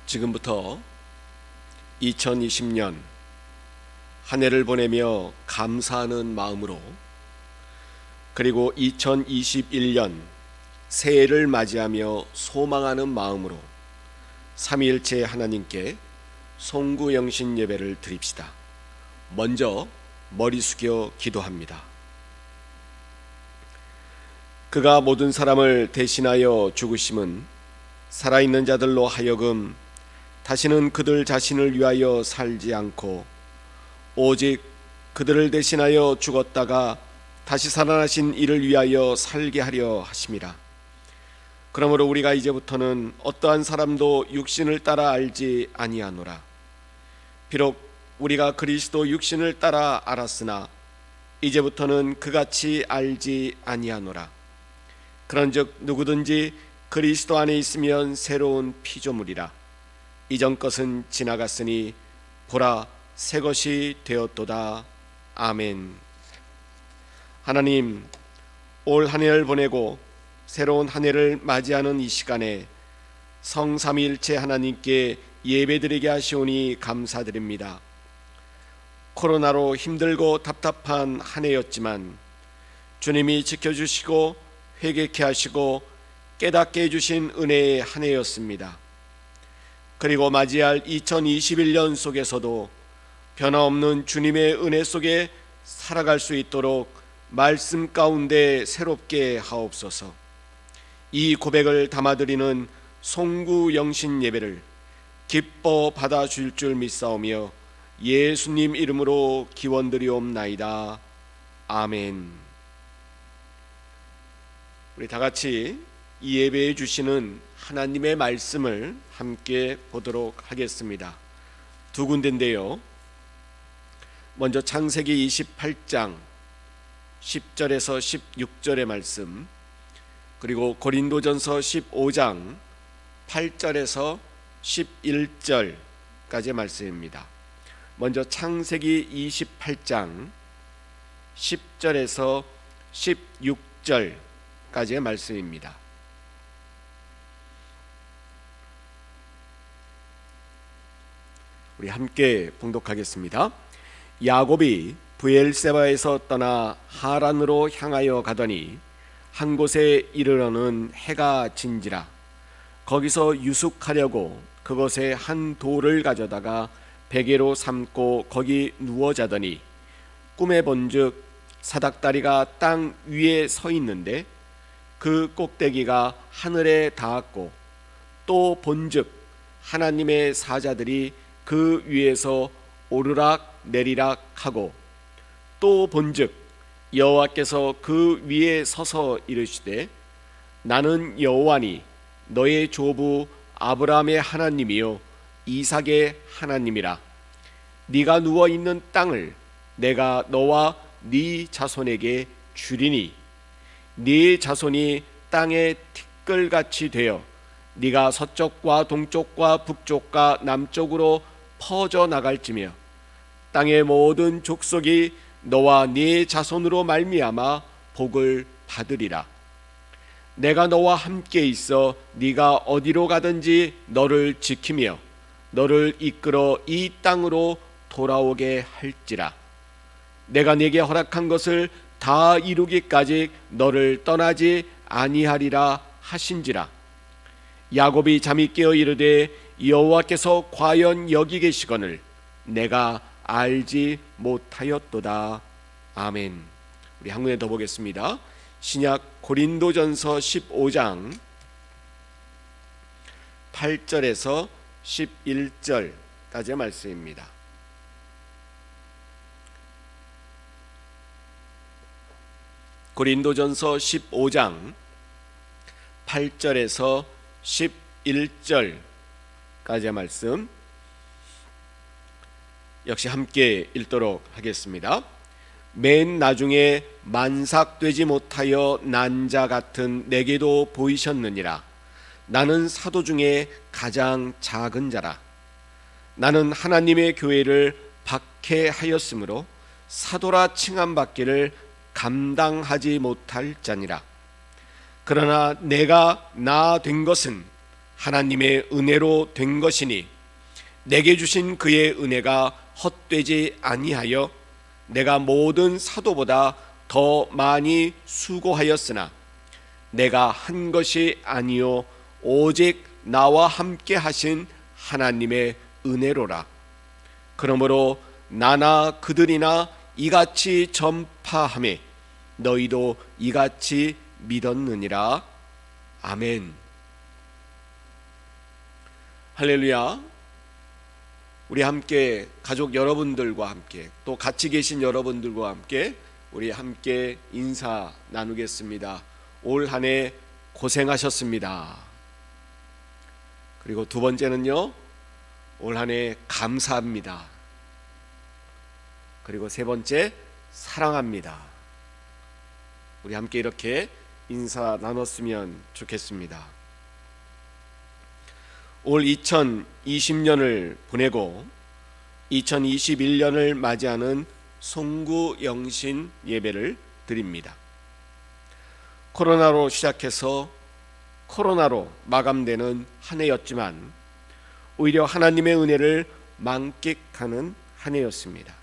지금부터 2020년 한 해를 보내며 감사하는 마음으로, 그리고 2021년 새해를 맞이하며 소망하는 마음으로 삼위일체 하나님께 송구영신 예배를 드립시다. 먼저 머리 숙여 기도합니다. 그가 모든 사람을 대신하여 죽으심은 살아있는 자들로 하여금 다시는 그들 자신을 위하여 살지 않고 오직 그들을 대신하여 죽었다가 다시 살아나신 이를 위하여 살게 하려 하심이라. 그러므로 우리가 이제부터는 어떠한 사람도 육신을 따라 알지 아니하노라. 비록 우리가 그리스도 육신을 따라 알았으나 이제부터는 그같이 알지 아니하노라. 그런즉 누구든지 그리스도 안에 있으면 새로운 피조물이라. 이전 것은 지나갔으니 보라 새 것이 되었도다. 아멘. 하나님, 올 한 해를 보내고 새로운 한 해를 맞이하는 이 시간에 성삼위일체 하나님께 예배드리게 하시오니 감사드립니다. 코로나로 힘들고 답답한 한 해였지만 주님이 지켜주시고 회개케 하시고 깨닫게 해주신 은혜의 한 해였습니다. 그리고 맞이할 2021년 속에서도 변화없는 주님의 은혜 속에 살아갈 수 있도록 말씀 가운데 새롭게 하옵소서. 이 고백을 담아드리는 송구영신 예배를 기뻐 받아줄 줄 믿사오며 예수님 이름으로 기원드리옵나이다. 아멘. 우리 다같이 이 예배에 주시는 하나님의 말씀을 함께 보도록 하겠습니다. 두 군데인데요, 먼저 창세기 28장 10절에서 16절의 말씀, 그리고 고린도전서 15장 8절에서 11절까지의 말씀입니다. 먼저 창세기 28장 10절에서 16절까지의 말씀입니다. 우리 함께 봉독하겠습니다. 야곱이 브엘세바에서 떠나 하란으로 향하여 가더니 한 곳에 이르러는 해가 진지라. 거기서 유숙하려고 그곳에 한 돌을 가져다가 베개로 삼고 거기 누워 자더니 꿈에 본즉 사닥다리가 땅 위에 서 있는데 그 꼭대기가 하늘에 닿았고, 또 본즉 하나님의 사자들이 그 위에서 오르락 내리락 하고, 또 본즉 여호와께서 그 위에 서서 이르시되 나는 여호와니 너의 조부 아브라함의 하나님이요 이삭의 하나님이라. 네가 누워 있는 땅을 내가 너와 네 자손에게 주리니 네 자손이 땅의 티끌같이 되어 네가 서쪽과 동쪽과 북쪽과 남쪽으로 퍼져 나갈지며 땅의 모든 족속이 너와 네 자손으로 말미암아 복을 받으리라. 내가 너와 함께 있어 네가 어디로 가든지 너를 지키며 너를 이끌어 이 땅으로 돌아오게 할지라. 내가 네게 허락한 것을 다 이루기까지 너를 떠나지 아니하리라 하신지라. 야곱이 잠이 깨어 이르되 여호와께서 과연 여기 계시거늘 내가 알지 못하였도다. 아멘. 우리 한 군데 더 보겠습니다. 신약 고린도전서 15장 8절에서 11절까지의 말씀입니다. 고린도전서 15장 8절에서 11절까지의 말씀 역시 함께 읽도록 하겠습니다. 맨 나중에 만삭되지 못하여 난 자 같은 내게도 보이셨느니라. 나는 사도 중에 가장 작은 자라. 나는 하나님의 교회를 박해하였으므로 사도라 칭함받기를 감당하지 못할 자니라. 그러나 내가 나 된 것은 하나님의 은혜로 된 것이니 내게 주신 그의 은혜가 헛되지 아니하여 내가 모든 사도보다 더 많이 수고하였으나 내가 한 것이 아니요 오직 나와 함께 하신 하나님의 은혜로라. 그러므로 나나 그들이나 이같이 전파하매 너희도 이같이 믿었느니라. 아멘. 할렐루야. 우리 함께 가족 여러분들과 함께 또 같이 계신 여러분들과 함께 우리 함께 인사 나누겠습니다. 올 한 해 고생하셨습니다. 그리고 두 번째는요, 올 한 해 감사합니다. 그리고 세 번째, 사랑합니다. 우리 함께 이렇게 인사 나눴으면 좋겠습니다. 올 2020년을 보내고 2021년을 맞이하는 송구영신 예배를 드립니다. 코로나로 시작해서 코로나로 마감되는 한 해였지만 오히려 하나님의 은혜를 만끽하는 한 해였습니다.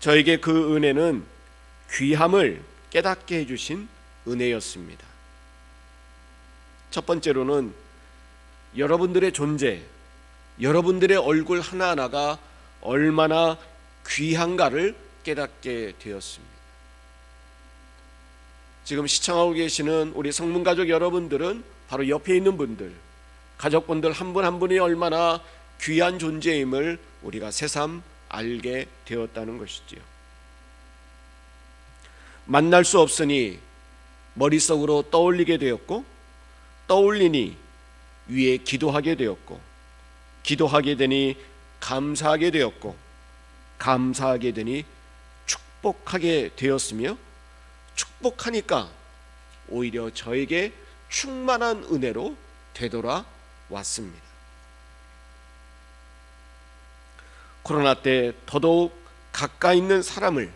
저에게 그 은혜는 귀함을 깨닫게 해주신 은혜였습니다. 첫 번째로는 여러분들의 존재, 여러분들의 얼굴 하나하나가 얼마나 귀한가를 깨닫게 되었습니다. 지금 시청하고 계시는 우리 성문가족 여러분들은 바로 옆에 있는 분들, 가족분들 한 분 한 분이 얼마나 귀한 존재임을 우리가 새삼 알게 되었다는 것이지요. 만날 수 없으니 머릿속으로 떠올리게 되었고, 떠올리니 위에 기도하게 되었고, 기도하게 되니 감사하게 되었고, 감사하게 되니 축복하게 되었으며, 축복하니까 오히려 저에게 충만한 은혜로 되돌아왔습니다. 코로나 때 더더욱 가까이 있는 사람을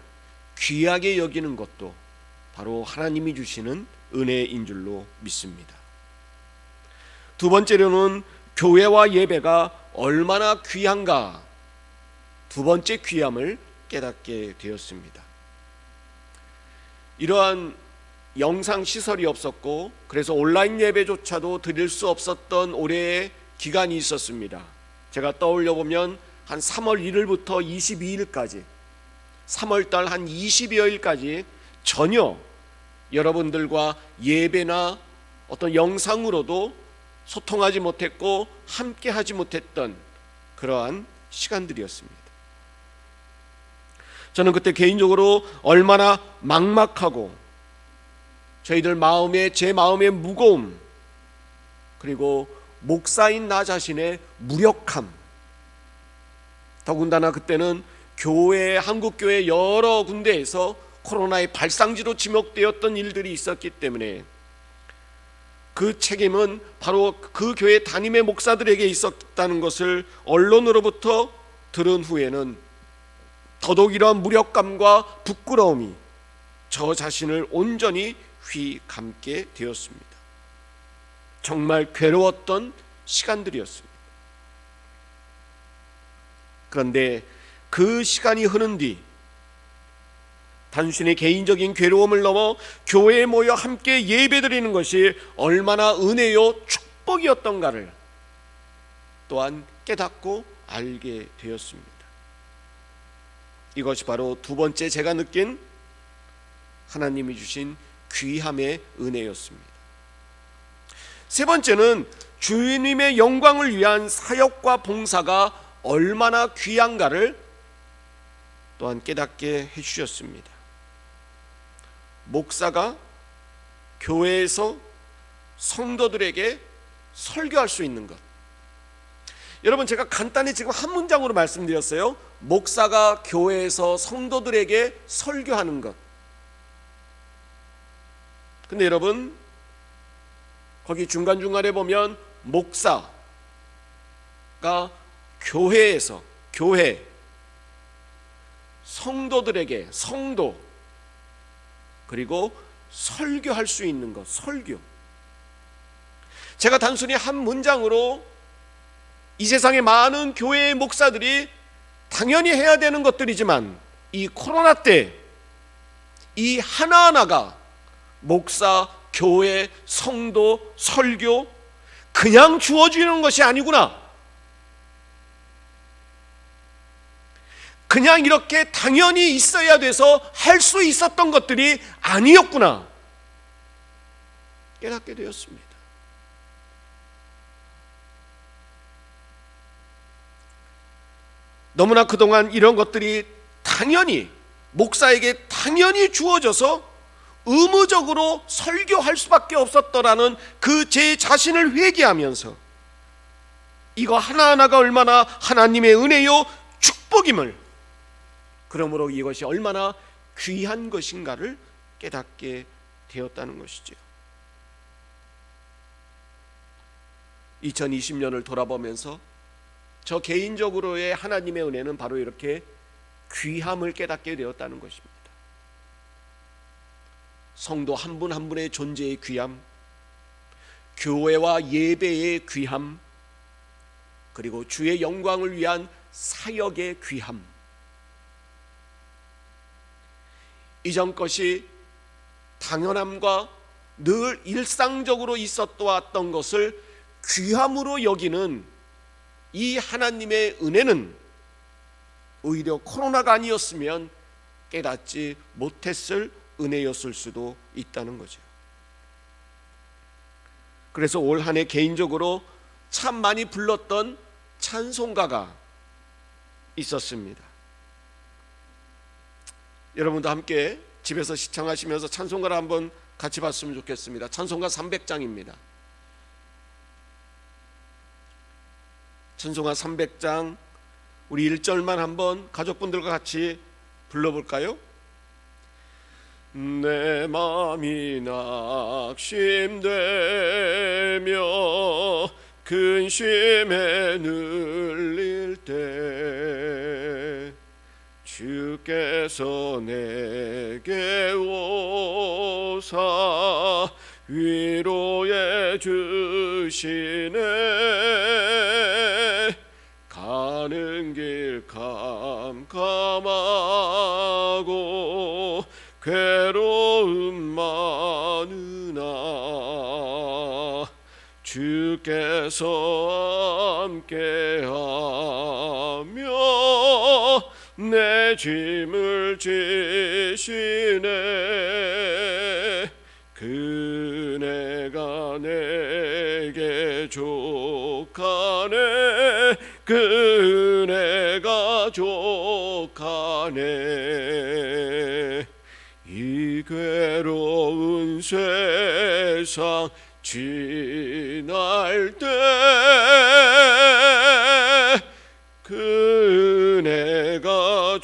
귀하게 여기는 것도 바로 하나님이 주시는 은혜인 줄로 믿습니다. 두 번째로는 교회와 예배가 얼마나 귀한가, 두 번째 귀함을 깨닫게 되었습니다. 이러한 영상 시설이 없었고 그래서 온라인 예배조차도 드릴 수 없었던 올해의 기간이 있었습니다. 제가 떠올려 보면 한 3월 1일부터 22일까지 3월달 한 20여일까지 전혀 여러분들과 예배나 어떤 영상으로도 소통하지 못했고 함께 하지 못했던 그러한 시간들이었습니다. 저는 그때 개인적으로 얼마나 막막하고 저희들 마음에, 제 마음의 무거움, 그리고 목사인 나 자신의 무력함, 더군다나 그때는 교회, 한국교회 여러 군데에서 코로나의 발상지로 지목되었던 일들이 있었기 때문에 그 책임은 바로 그 교회 담임의 목사들에게 있었다는 것을 언론으로부터 들은 후에는 더더욱 이러한 무력감과 부끄러움이 저 자신을 온전히 휘감게 되었습니다. 정말 괴로웠던 시간들이었습니다. 그런데 그 시간이 흐른 뒤 단순히 개인적인 괴로움을 넘어 교회에 모여 함께 예배드리는 것이 얼마나 은혜요 축복이었던가를 또한 깨닫고 알게 되었습니다. 이것이 바로 두 번째 제가 느낀 하나님이 주신 귀함의 은혜였습니다. 세 번째는 주님의 영광을 위한 사역과 봉사가 얼마나 귀한가를 또한 깨닫게 해주셨습니다. 목사가 교회에서 성도들에게 설교할 수 있는 것, 여러분 제가 간단히 지금 한 문장으로 말씀드렸어요. 목사가 교회에서 성도들에게 설교하는 것. 근데 여러분 거기 중간중간에 보면 목사가 교회에서, 교회 성도들에게, 성도, 그리고 설교할 수 있는 것, 설교. 제가 단순히 한 문장으로 이 세상의 많은 교회의 목사들이 당연히 해야 되는 것들이지만 이 코로나 때 이 하나하나가 목사, 교회, 성도, 설교 그냥 주어지는 것이 아니구나, 그냥 이렇게 당연히 있어야 돼서 할 수 있었던 것들이 아니었구나 깨닫게 되었습니다. 너무나 그동안 이런 것들이 당연히 목사에게 당연히 주어져서 의무적으로 설교할 수밖에 없었더라는 그 제 자신을 회개하면서 이거 하나하나가 얼마나 하나님의 은혜요 축복임을, 그러므로 이것이 얼마나 귀한 것인가를 깨닫게 되었다는 것이죠. 2020년을 돌아보면서 저 개인적으로의 하나님의 은혜는 바로 이렇게 귀함을 깨닫게 되었다는 것입니다. 성도 한 분 한 분의 존재의 귀함, 교회와 예배의 귀함, 그리고 주의 영광을 위한 사역의 귀함, 이전 것이 당연함과 늘 일상적으로 있었던 것을 귀함으로 여기는 이 하나님의 은혜는 오히려 코로나가 아니었으면 깨닫지 못했을 은혜였을 수도 있다는 거죠. 그래서 올 한 해 개인적으로 참 많이 불렀던 찬송가가 있었습니다. 여러분도 함께 집에서 시청하시면서 찬송가를 한번 같이 봤으면 좋겠습니다. 찬송가 300장입니다. 찬송가 300장 우리 1절만 한번 가족분들과 같이 불러볼까요? 내 맘이 낙심되며 근심에 눌릴 때 주께서 내게 오사 위로해 주시네. 가는 길 캄캄하고 괴로움 많으나 주께서 함께하며 내 짐을 지시네. 그네가 내게 족하네. 그네가 족하네. 이 괴로운 세상 지날 때 그네가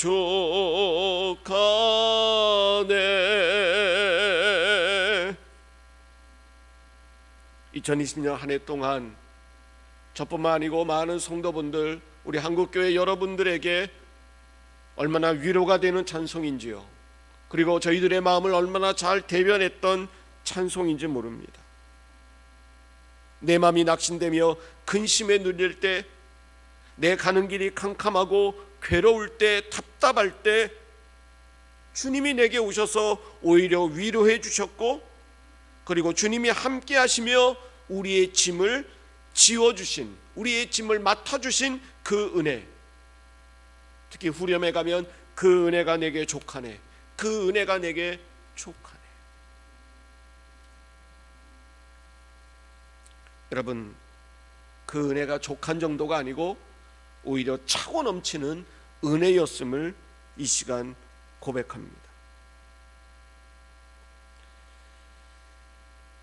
족하네. 2020년 한 해 동안 저뿐만 아니고 많은 성도분들, 우리 한국교회 여러분들에게 얼마나 위로가 되는 찬송인지요, 그리고 저희들의 마음을 얼마나 잘 대변했던 찬송인지 모릅니다. 내 마음이 낙심되며 근심에 눌릴 때, 내 가는 길이 캄캄하고 괴로울 때, 답답할 때 주님이 내게 오셔서 오히려 위로해 주셨고, 그리고 주님이 함께 하시며 우리의 짐을 지워주신, 우리의 짐을 맡아주신 그 은혜, 특히 후렴에 가면 그 은혜가 내게 족하네, 그 은혜가 내게 족하네. 여러분, 그 은혜가 족한 정도가 아니고 오히려 차고 넘치는 은혜였음을 이 시간 고백합니다.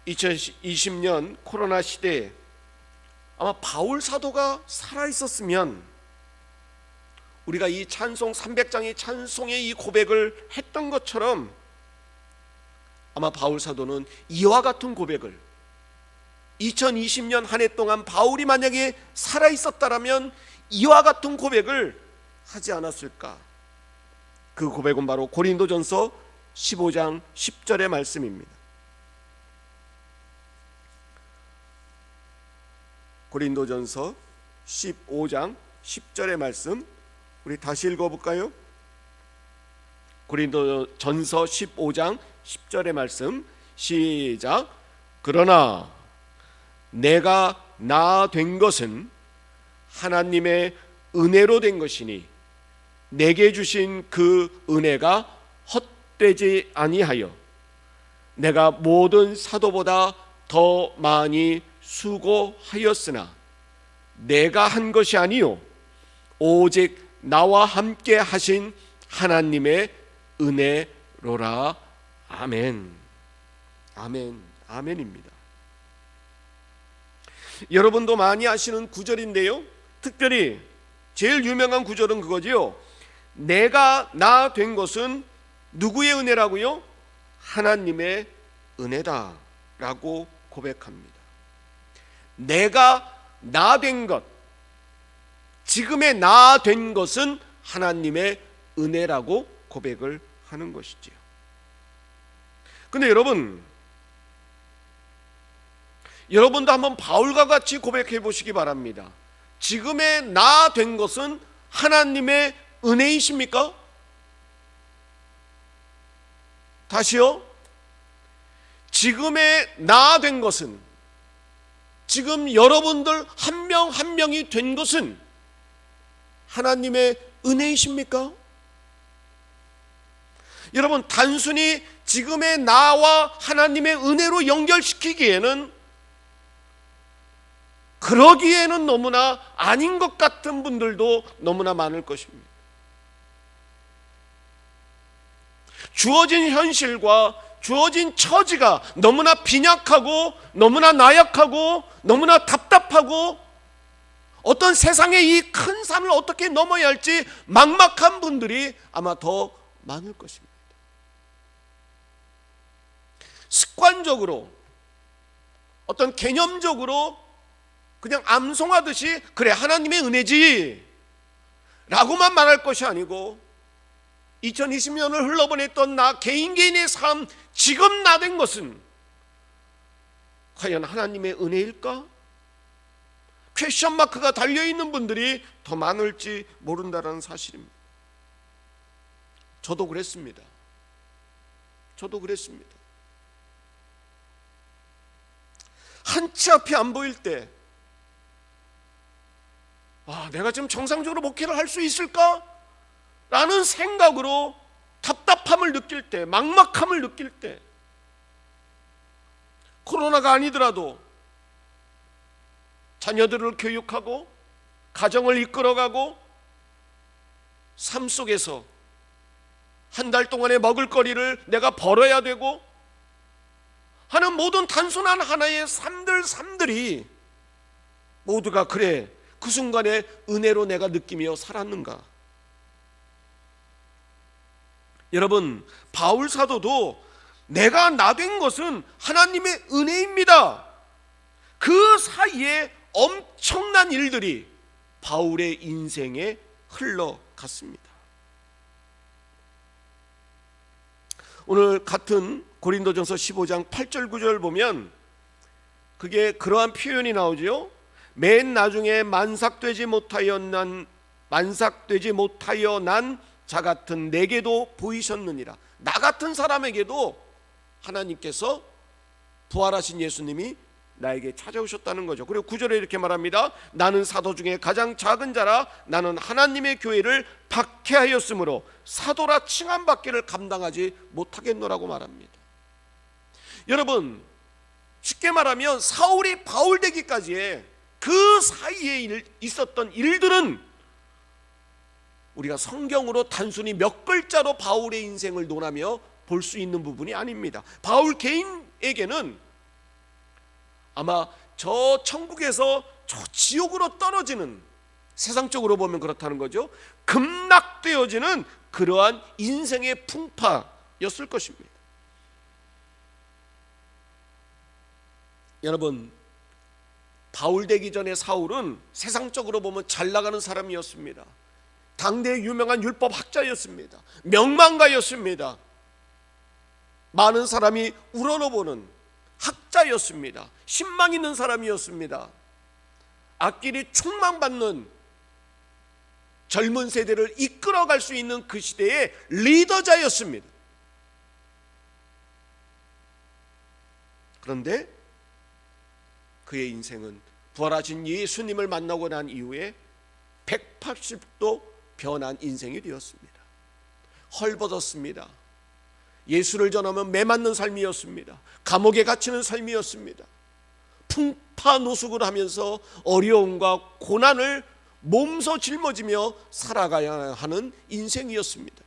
2020년 코로나 시대에 아마 바울 사도가 살아있었으면 우리가 이 찬송 300장의 찬송의 이 고백을 했던 것처럼 아마 바울 사도는 이와 같은 고백을 2020년 한 해 동안 바울이 만약에 살아있었다라면 이와 같은 고백을 하지 않았을까? 그 고백은 바로 고린도전서 15장 10절의 말씀입니다. 고린도전서 15장 10절의 말씀 우리 다시 읽어볼까요? 고린도전서 15장 10절의 말씀 시작. 그러나 내가 나 된 것은 하나님의 은혜로 된 것이니 내게 주신 그 은혜가 헛되지 아니하여 내가 모든 사도보다 더 많이 수고하였으나 내가 한 것이 아니요 오직 나와 함께 하신 하나님의 은혜로라. 아멘. 아멘. 아멘입니다. 여러분도 많이 아시는 구절인데요, 특별히 제일 유명한 구절은 그거지요. 내가 나 된 것은 누구의 은혜라고요? 하나님의 은혜다 라고 고백합니다. 내가 나 된 것, 지금의 나 된 것은 하나님의 은혜라고 고백을 하는 것이지요. 근데 여러분도 한번 바울과 같이 고백해 보시기 바랍니다. 지금의 나 된 것은 하나님의 은혜이십니까? 다시요. 지금의 나 된 것은, 지금 여러분들 한 명 한 명이 된 것은 하나님의 은혜이십니까? 여러분, 단순히 지금의 나와 하나님의 은혜로 연결시키기에는, 그러기에는 너무나 아닌 것 같은 분들도 너무나 많을 것입니다. 주어진 현실과 주어진 처지가 너무나 빈약하고 너무나 나약하고 너무나 답답하고 어떤 세상의 이 큰 산을 어떻게 넘어야 할지 막막한 분들이 아마 더 많을 것입니다. 습관적으로, 어떤 개념적으로 그냥 암송하듯이 그래 하나님의 은혜지 라고만 말할 것이 아니고 2020년을 흘러보냈던 나 개인의 삶, 지금 나 된 것은 과연 하나님의 은혜일까? 퀘션 마크가 달려있는 분들이 더 많을지 모른다는 사실입니다. 저도 그랬습니다. 한치 앞이 안 보일 때, 내가 지금 정상적으로 목회를 할 수 있을까? 라는 생각으로 답답함을 느낄 때, 막막함을 느낄 때, 코로나가 아니더라도 자녀들을 교육하고 가정을 이끌어가고 삶 속에서 한 달 동안의 먹을거리를 내가 벌어야 되고 하는 모든 단순한 하나의 삶들이 모두가 그래 그 순간에 은혜로 내가 느끼며 살았는가? 여러분, 바울 사도도 내가 나 된 것은 하나님의 은혜입니다. 그 사이에 엄청난 일들이 바울의 인생에 흘러갔습니다. 오늘 같은 고린도전서 15장 8절 9절 보면 그게 그러한 표현이 나오죠. 맨 나중에 만삭되지 못하여 난 자 같은 내게도 보이셨느니라. 나 같은 사람에게도 하나님께서 부활하신 예수님이 나에게 찾아오셨다는 거죠. 그리고 9절에 이렇게 말합니다. 나는 사도 중에 가장 작은 자라 나는 하나님의 교회를 박해하였으므로 사도라 칭함받기를 감당하지 못하겠노라고 말합니다. 여러분, 쉽게 말하면 사울이 바울 되기까지의 그 사이에 있었던 일들은 우리가 성경으로 단순히 몇 글자로 바울의 인생을 논하며 볼 수 있는 부분이 아닙니다. 바울 개인에게는 아마 저 천국에서 저 지옥으로 떨어지는, 세상적으로 보면 그렇다는 거죠, 급락되어지는 그러한 인생의 풍파였을 것입니다. 여러분, 바울 되기 전에 사울은 세상적으로 보면 잘 나가는 사람이었습니다. 당대의 유명한 율법학자였습니다. 명망가였습니다. 많은 사람이 우러러보는 학자였습니다. 신망 있는 사람이었습니다. 앞길이 촉망받는 젊은 세대를 이끌어갈 수 있는 그 시대의 리더자였습니다. 그런데 그의 인생은 부활하신 예수님을 만나고 난 이후에 180도 변한 인생이 되었습니다. 헐벗었습니다. 예수를 전하면 매맞는 삶이었습니다. 감옥에 갇히는 삶이었습니다. 풍파노숙을 하면서 어려움과 고난을 몸소 짊어지며 살아가야 하는 인생이었습니다.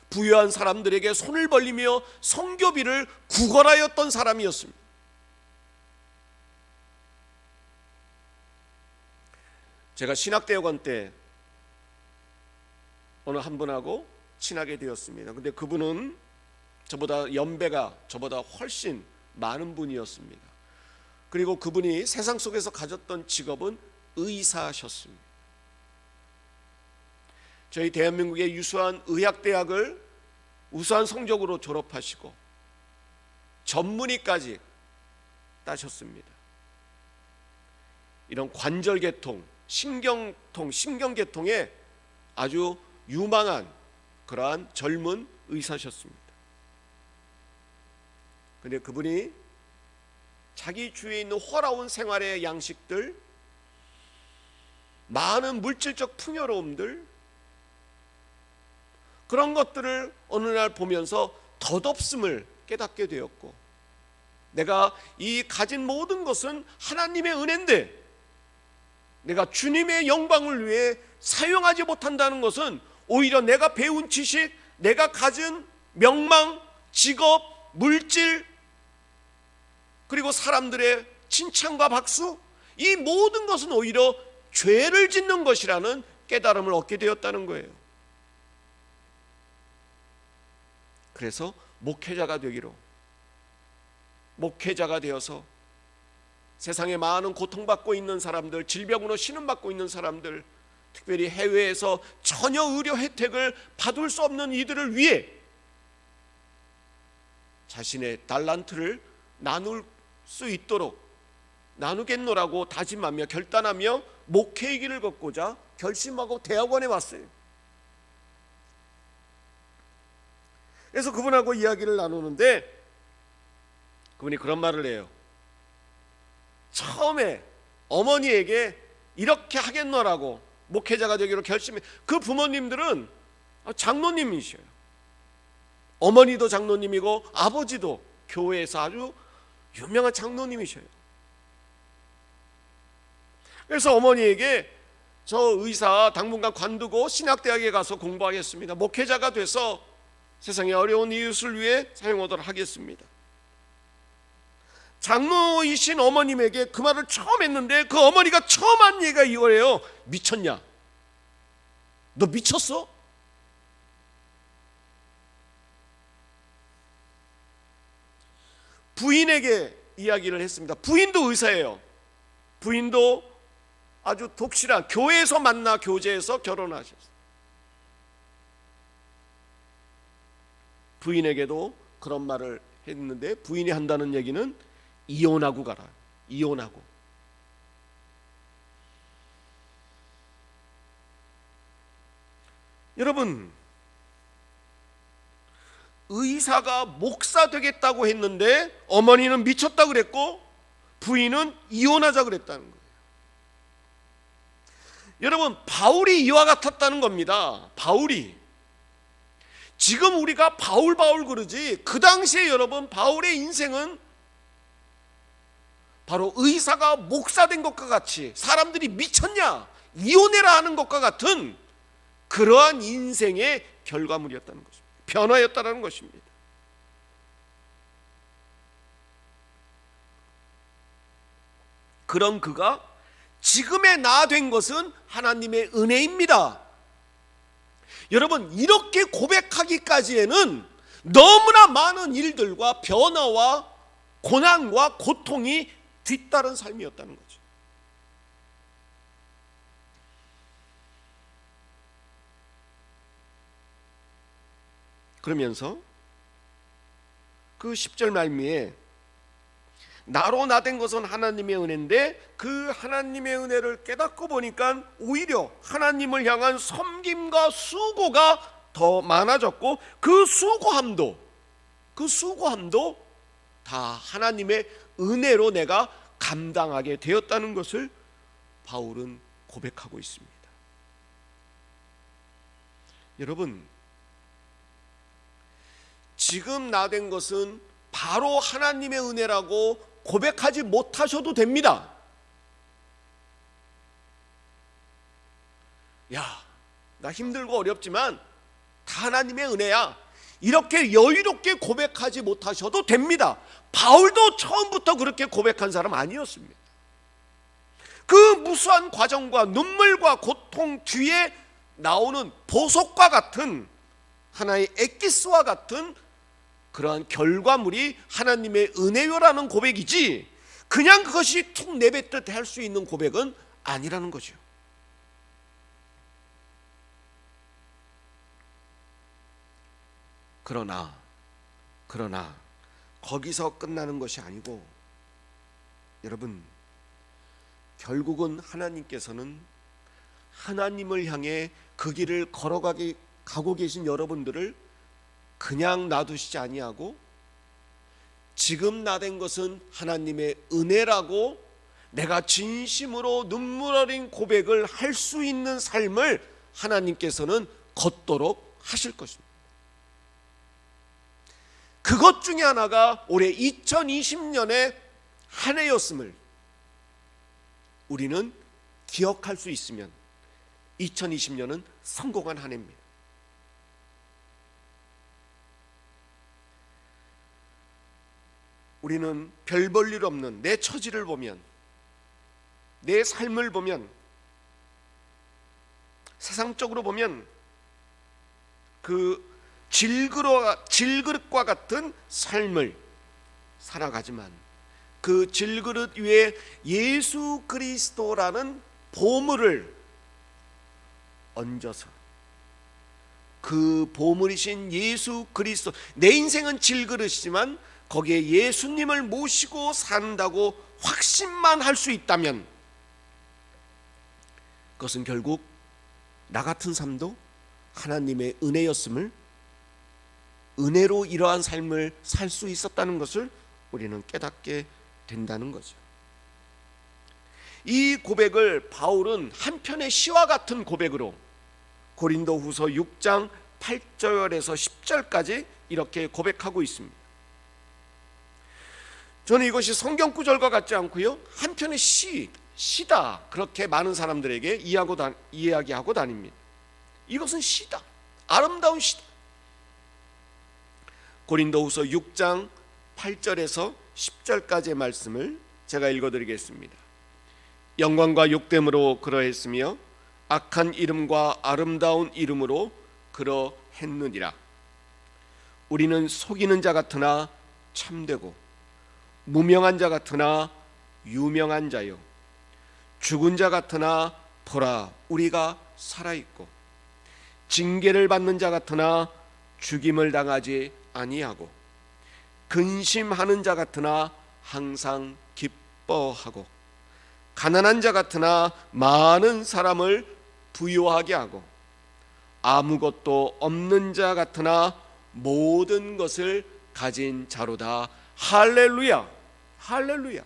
부유한 사람들에게 손을 벌리며 선교비를 구걸하였던 사람이었습니다. 제가 신학대학원 때 어느 한 분하고 친하게 되었습니다. 근데 그분은 저보다 연배가 저보다 훨씬 많은 분이었습니다. 그리고 그분이 세상 속에서 가졌던 직업은 의사셨습니다. 저희 대한민국의 유수한 의학대학을 우수한 성적으로 졸업하시고 전문의까지 따셨습니다. 이런 관절계통, 신경계통에 아주 유망한 그러한 젊은 의사셨습니다. 그런데 그분이 자기 주위에 있는 호화로운 생활의 양식들, 많은 물질적 풍요로움들, 그런 것들을 어느 날 보면서 덧없음을 깨닫게 되었고, 내가 이 가진 모든 것은 하나님의 은혜인데 내가 주님의 영광을 위해 사용하지 못한다는 것은 오히려 내가 배운 지식, 내가 가진 명망, 직업, 물질, 그리고 사람들의 칭찬과 박수, 이 모든 것은 오히려 죄를 짓는 것이라는 깨달음을 얻게 되었다는 거예요. 그래서 목회자가 되어서 세상에 많은 고통받고 있는 사람들, 질병으로 신음받고 있는 사람들, 특별히 해외에서 전혀 의료 혜택을 받을 수 없는 이들을 위해 자신의 달란트를 나눌 수 있도록 나누겠노라고 다짐하며 결단하며 목회의 길을 걷고자 결심하고 대학원에 왔어요. 그래서 그분하고 이야기를 나누는데 그분이 그런 말을 해요. 처음에 어머니에게 이렇게 하겠노라고 목회자가 되기로 결심해. 그 부모님들은 장로님이셔요. 어머니도 장로님이고 아버지도 교회에서 아주 유명한 장로님이셔요. 그래서 어머니에게 저 의사 당분간 관두고 신학대학에 가서 공부하겠습니다. 목회자가 돼서 세상의 어려운 이웃을 위해 사용하도록 하겠습니다. 장로이신 어머님에게 그 말을 처음 했는데 그 어머니가 처음 한 얘기가 이거예요. 미쳤냐? 너 미쳤어? 부인에게 이야기를 했습니다. 부인도 의사예요. 부인도 아주 독실한 교회에서 만나 교제해서 결혼하셨어요. 부인에게도 그런 말을 했는데 부인이 한다는 얘기는 이혼하고 가라. 이혼하고. 여러분, 의사가 목사 되겠다고 했는데 어머니는 미쳤다 그랬고 부인은 이혼하자 그랬다는 거예요. 여러분, 바울이 이와 같았다는 겁니다. 바울이. 지금 우리가 바울 그러지 그 당시에 여러분 바울의 인생은 바로 의사가 목사 된 것과 같이 사람들이 미쳤냐 이혼해라 하는 것과 같은 그러한 인생의 결과물이었다는 것입니다. 변화였다는 것입니다. 그런 그가 지금의 나 된 것은 하나님의 은혜입니다. 여러분, 이렇게 고백하기까지에는 너무나 많은 일들과 변화와 고난과 고통이 뒤따른 삶이었다는 거죠. 그러면서 그 10절 말미에 나로 나된 것은 하나님의 은혜인데 그 하나님의 은혜를 깨닫고 보니까 오히려 하나님을 향한 섬김과 수고가 더 많아졌고 그 수고함도 다 하나님의 은혜로 내가 감당하게 되었다는 것을 바울은 고백하고 있습니다. 여러분, 지금 나된 것은 바로 하나님의 은혜라고 고백하지 못하셔도 됩니다. 야, 나 힘들고 어렵지만 다 하나님의 은혜야, 이렇게 여유롭게 고백하지 못하셔도 됩니다. 바울도 처음부터 그렇게 고백한 사람 아니었습니다. 그 무수한 과정과 눈물과 고통 뒤에 나오는 보석과 같은 하나의 엑기스와 같은 그러한 결과물이 하나님의 은혜요라는 고백이지, 그냥 그것이 툭 내뱉듯 할 수 있는 고백은 아니라는 거죠. 그러나 거기서 끝나는 것이 아니고, 여러분, 결국은 하나님께서는 하나님을 향해 그 길을 가고 계신 여러분들을 그냥 놔두시지 아니하고, 지금 나된 것은 하나님의 은혜라고 내가 진심으로 눈물 어린 고백을 할 수 있는 삶을 하나님께서는 걷도록 하실 것입니다. 그것 중에 하나가 올해 2020년의 한 해였음을 우리는 기억할 수 있으면 2020년은 성공한 한 해입니다. 우리는 별 볼 일 없는 내 처지를 보면, 내 삶을 보면, 세상적으로 보면 그 질그릇과 같은 삶을 살아가지만 그 질그릇 위에 예수 그리스도라는 보물을 얹어서, 그 보물이신 예수 그리스도, 내 인생은 질그릇이지만 거기에 예수님을 모시고 산다고 확신만 할 수 있다면, 그것은 결국 나 같은 삶도 하나님의 은혜였음을, 은혜로 이러한 삶을 살 수 있었다는 것을 우리는 깨닫게 된다는 거죠. 이 고백을 바울은 한편의 시와 같은 고백으로 고린도후서 6장 8절에서 10절까지 이렇게 고백하고 있습니다. 저는 이것이 성경 구절과 같지 않고요, 한편의 시다, 그렇게 많은 사람들에게 이야기하고 다닙니다. 이것은 시다, 아름다운 시다. 고린도후서 6장 8절에서 10절까지의 말씀을 제가 읽어드리겠습니다. 영광과 욕됨으로 그러했으며 악한 이름과 아름다운 이름으로 그러했느니라. 우리는 속이는 자 같으나 참되고 무명한 자 같으나 유명한 자요, 죽은 자 같으나 보라 우리가 살아있고, 징계를 받는 자 같으나 죽임을 당하지 아니하고, 근심하는 자 같으나 항상 기뻐하고, 가난한 자 같으나 많은 사람을 부유하게 하고, 아무것도 없는 자 같으나 모든 것을 가진 자로다. 할렐루야, 할렐루야.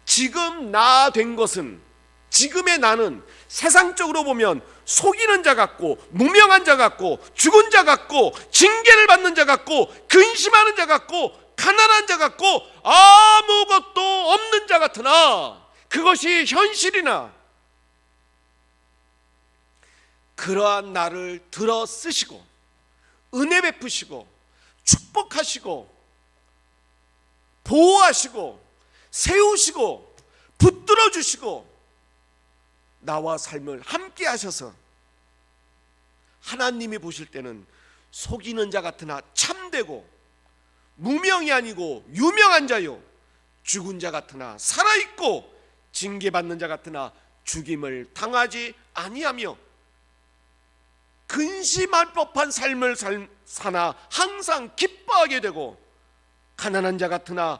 지금 나 된 것은, 지금의 나는 세상적으로 보면 속이는 자 같고 무명한 자 같고 죽은 자 같고 징계를 받는 자 같고 근심하는 자 같고 가난한 자 같고 아무것도 없는 자 같으나, 그것이 현실이나 그러한 나를 들어 쓰시고 은혜 베푸시고 축복하시고 보호하시고 세우시고 붙들어 주시고 나와 삶을 함께 하셔서 하나님이 보실 때는 속이는 자 같으나 참되고 무명이 아니고 유명한 자요, 죽은 자 같으나 살아있고 징계받는 자 같으나 죽임을 당하지 아니하며 근심할 법한 삶을 사나 항상 기뻐하게 되고 가난한 자 같으나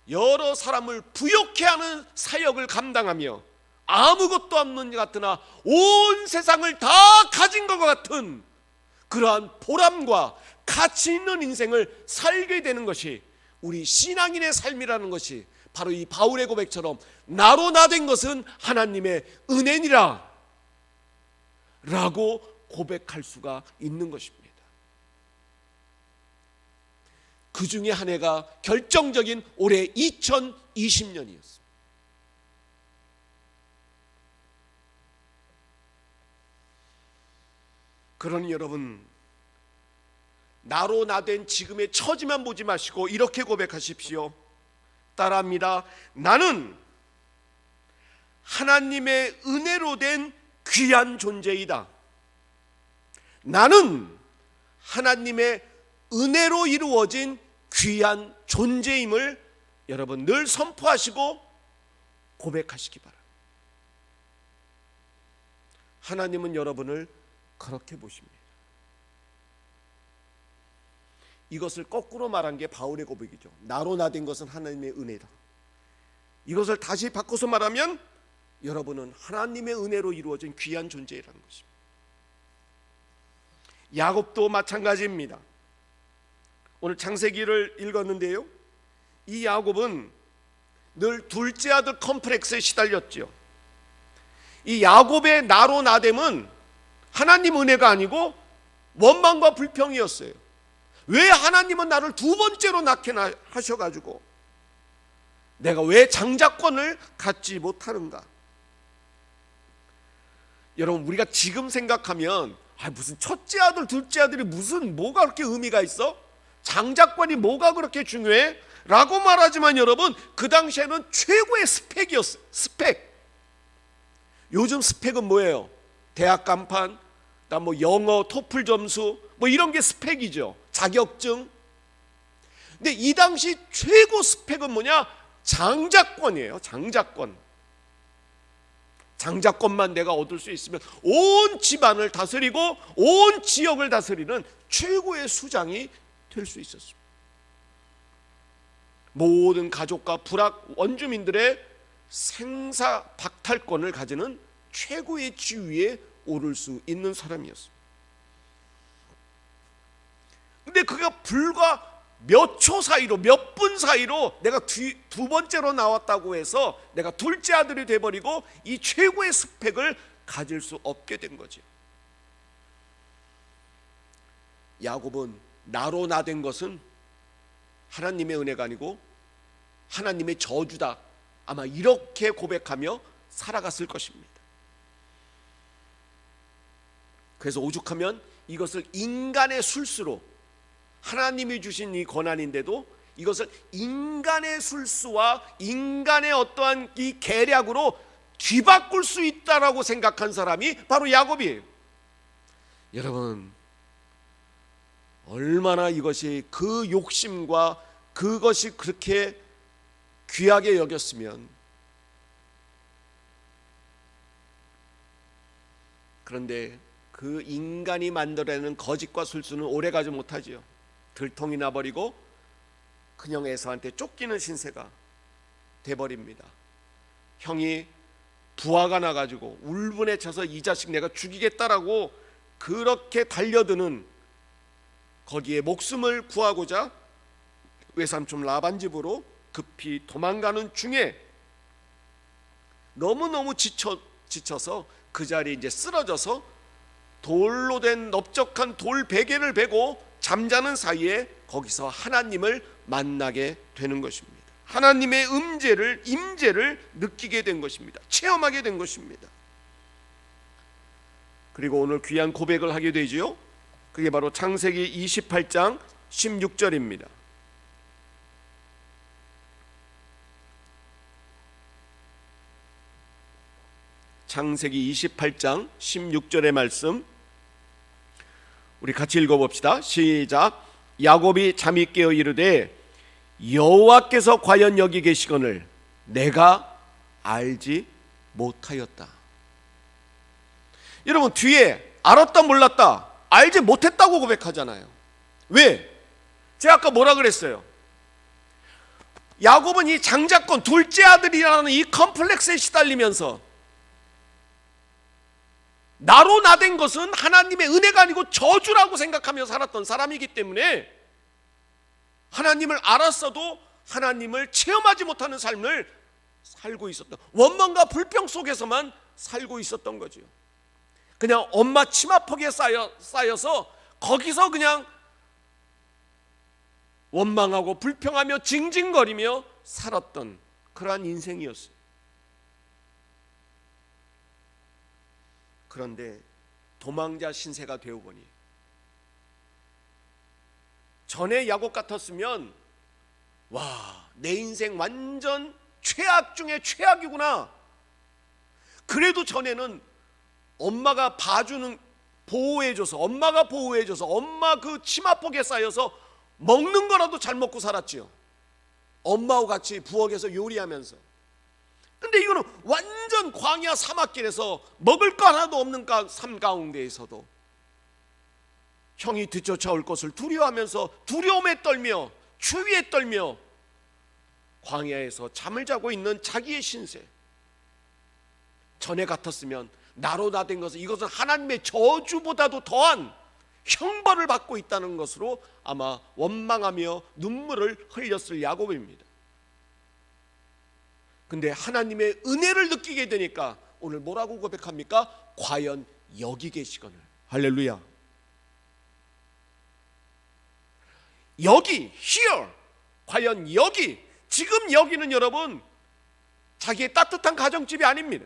여러 사람을 부욕해 하는 사역을 감당하며 아무것도 없는 자 같으나 온 세상을 다 가진 것과 같은 그러한 보람과 가치 있는 인생을 살게 되는 것이 우리 신앙인의 삶이라는 것이 바로 이 바울의 고백처럼 나로 나 된 것은 하나님의 은혜니라 라고 고백할 수가 있는 것입니다. 그 중에 한 해가 결정적인 올해 2020년이었습니다. 그러니 여러분, 나로 나 된 지금의 처지만 보지 마시고 이렇게 고백하십시오. 따라합니다. 나는 하나님의 은혜로 된 귀한 존재이다. 나는 하나님의 은혜로 이루어진 귀한 존재임을 여러분 늘 선포하시고 고백하시기 바랍니다. 하나님은 여러분을 그렇게 보십니다. 이것을 거꾸로 말한 게 바울의 고백이죠. 나로 나 된 것은 하나님의 은혜다. 이것을 다시 바꿔서 말하면 여러분은 하나님의 은혜로 이루어진 귀한 존재라는 것입니다. 야곱도 마찬가지입니다. 오늘 창세기를 읽었는데요, 이 야곱은 늘 둘째 아들 컴플렉스에 시달렸죠. 이 야곱의 나로 나됨은 하나님 은혜가 아니고 원망과 불평이었어요. 왜 하나님은 나를 두 번째로 낳게 하셔가지고 내가 왜 장자권을 갖지 못하는가? 여러분, 우리가 지금 생각하면 무슨 첫째 아들 둘째 아들이 무슨 뭐가 그렇게 의미가 있어? 장자권이 뭐가 그렇게 중요해? 라고 말하지만 여러분, 그 당시에는 최고의 스펙이었어요. 스펙. 요즘 스펙은 뭐예요? 대학 간판, 뭐 영어 토플 점수, 뭐 이런 게 스펙이죠. 자격증. 근데 이 당시 최고 스펙은 뭐냐? 장자권이에요. 장자권. 장자권만 내가 얻을 수 있으면 온 집안을 다스리고 온 지역을 다스리는 최고의 수장이 될 수 있었습니다. 모든 가족과 불악 원주민들의 생사 박탈권을 가지는 최고의 지위에 오를 수 있는 사람이었습니다. 근데 그가 불과 몇 초 사이로, 몇 분 사이로 내가 두 번째로 나왔다고 해서 내가 둘째 아들이 돼버리고 이 최고의 스펙을 가질 수 없게 된 거죠. 야곱은 나로 나 된 것은 하나님의 은혜가 아니고 하나님의 저주다, 아마 이렇게 고백하며 살아갔을 것입니다. 그래서 오죽하면 이것을 인간의 술수로, 하나님이 주신 이 권한인데도 이것을 인간의 술수와 인간의 어떠한 이 계략으로 뒤바꿀 수 있다라고 생각한 사람이 바로 야곱이에요. 여러분, 얼마나 이것이 그 욕심과 그것이 그렇게 귀하게 여겼으면. 그런데 그 인간이 만들어내는 거짓과 술수는 오래가지 못하지요. 들통이 나버리고 그냥 에서한테 쫓기는 신세가 돼버립니다. 형이 부하가 나가지고 울분에 차서 이 자식 내가 죽이겠다라고 그렇게 달려드는, 거기에 목숨을 구하고자 외삼촌 라반 집으로 급히 도망가는 중에 너무너무 지쳐서 그 자리에 이제 쓰러져서 돌로 된 넓적한 돌 베개를 베고 잠자는 사이에 거기서 하나님을 만나게 되는 것입니다. 하나님의 임재를 느끼게 된 것입니다. 체험하게 된 것입니다. 그리고 오늘 귀한 고백을 하게 되지요. 그게 바로 창세기 28장 16절입니다. 창세기 28장 16절의 말씀 우리 같이 읽어봅시다. 시작. 야곱이 잠이 깨어 이르되 여호와께서 과연 여기 계시거늘 내가 알지 못하였다. 여러분, 뒤에 알았다 몰랐다 알지 못했다고 고백하잖아요. 왜? 제가 아까 뭐라 그랬어요? 야곱은 이 장자권 둘째 아들이라는 이 컴플렉스에 시달리면서 나로 나된 것은 하나님의 은혜가 아니고 저주라고 생각하며 살았던 사람이기 때문에 하나님을 알았어도 하나님을 체험하지 못하는 삶을 살고 있었던, 원망과 불평 속에서만 살고 있었던 거죠. 그냥 엄마 치마폭에 쌓여서 거기서 그냥 원망하고 불평하며 징징거리며 살았던 그러한 인생이었어요. 그런데 도망자 신세가 되어보니, 전에 야곱 같았으면 와, 내 인생 완전 최악 중에 최악이구나. 그래도 전에는 엄마가 봐주는, 엄마가 보호해줘서 엄마 그 치마폭에 쌓여서 먹는 거라도 잘 먹고 살았지요. 엄마와 같이 부엌에서 요리하면서. 근데 이거는 완전 광야 사막길에서 먹을 거 하나도 없는 삶 가운데에서도 형이 뒤쫓아올 것을 두려워하면서 두려움에 떨며 추위에 떨며 광야에서 잠을 자고 있는 자기의 신세. 전에 같았으면 나로 나된 것은 이것은 하나님의 저주보다도 더한 형벌을 받고 있다는 것으로 아마 원망하며 눈물을 흘렸을 야곱입니다. 근데 하나님의 은혜를 느끼게 되니까 오늘 뭐라고 고백합니까? 과연 여기 계시거늘. 할렐루야. 여기, here. 과연 여기. 지금 여기는 여러분 자기의 따뜻한 가정집이 아닙니다.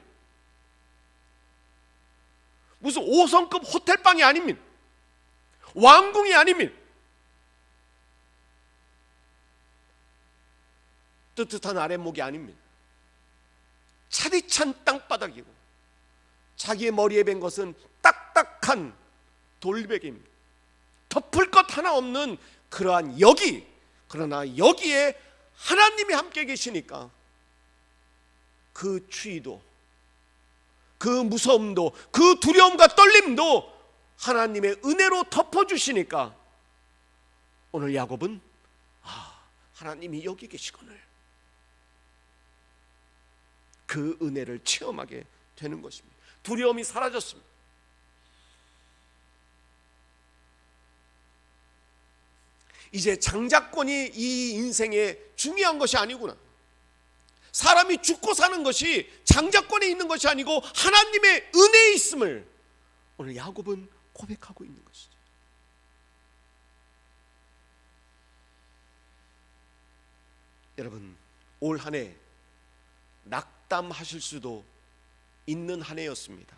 무슨 5성급 호텔방이 아닙니다. 왕궁이 아닙니다. 뜨뜻한 아랫목이 아닙니다. 차디찬 땅바닥이고 자기의 머리에 밴 것은 딱딱한 돌베개입니다. 덮을 것 하나 없는 그러한 여기. 그러나 여기에 하나님이 함께 계시니까 그 추위도, 그 무서움도, 그 두려움과 떨림도 하나님의 은혜로 덮어주시니까 오늘 야곱은 하나님이 여기 계시거늘 그 은혜를 체험하게 되는 것입니다. 두려움이 사라졌습니다. 이제 장자권이 이 인생에 중요한 것이 아니구나. 사람이 죽고 사는 것이 장자권에 있는 것이 아니고 하나님의 은혜에 있음을 오늘 야곱은 고백하고 있는 것이죠. 여러분, 올 한 해 낙담하실 수도 있는 한 해였습니다.